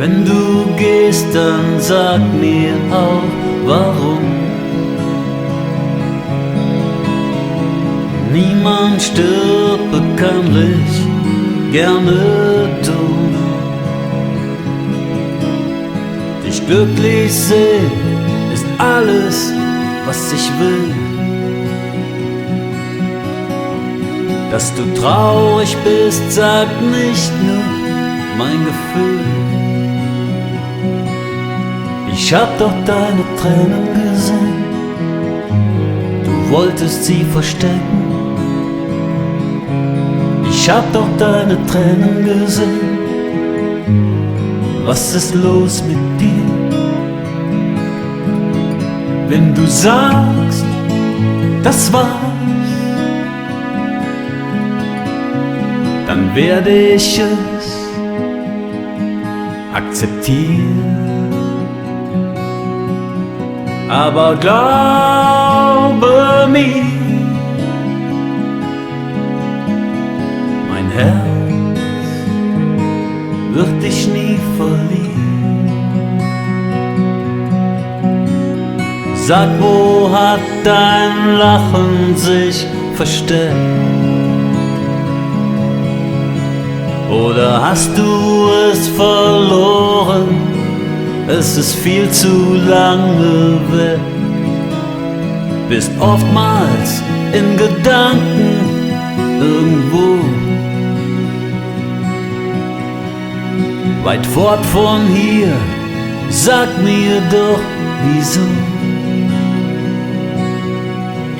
Wenn du gehst, dann sag mir auch, warum. Niemand stirbt bekanntlich gerne dumm. Dich glücklich sehen ist alles, was ich will. Dass du traurig bist, sagt nicht nur mein Gefühl. Ich hab doch deine Tränen gesehen, du wolltest sie verstecken. Ich hab doch deine Tränen gesehen, was ist los mit dir? Wenn du sagst, das war's, dann werde ich es akzeptieren. Aber glaube mir, mein Herz wird dich nie verlieren. Sag, wo hat dein Lachen sich versteckt? Oder hast du es verloren? Es ist viel zu lange weg. Bist oftmals in Gedanken irgendwo weit fort von hier. Sag mir doch, wieso?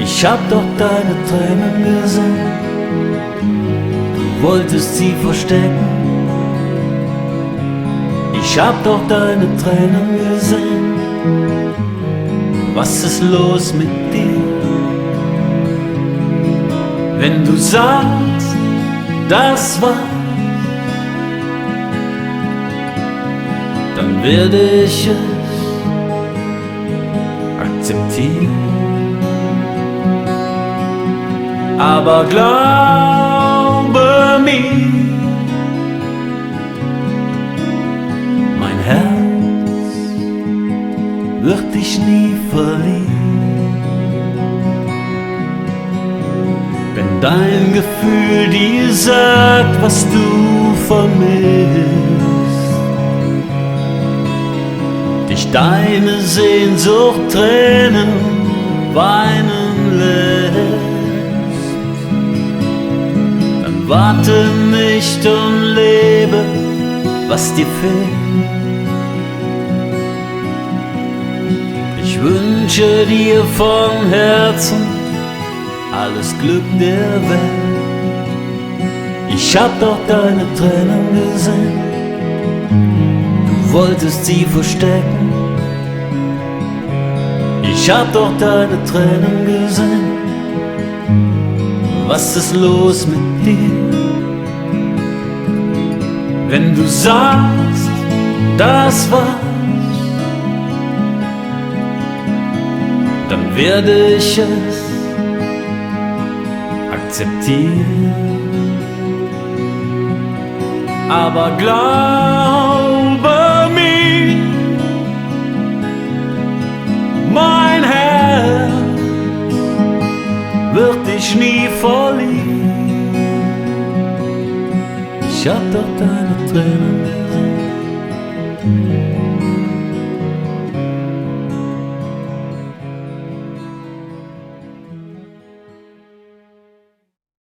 Ich hab doch deine Tränen gesehen, du wolltest sie verstecken. Ich hab doch deine Tränen gesehen, was ist los mit dir? Wenn du sagst, das war's, dann werde ich es akzeptieren. Aber glaube mir, mein Herz wird dich nie verlieren. Wenn dein Gefühl dir sagt, was du vermisst, dich deine Sehnsucht Tränen weinen lässt, dann warte nicht und lebe, was dir fehlt. Ich wünsche dir von Herzen alles Glück der Welt. Ich hab doch deine Tränen gesehen, du wolltest sie verstecken. Ich hab doch deine Tränen gesehen, was ist los mit dir? Wenn du sagst, das war's, dann werde ich es akzeptieren. Aber glaube mir, mein Herz wird dich nie verlieren. Ich hab doch deine Tränen gesehen.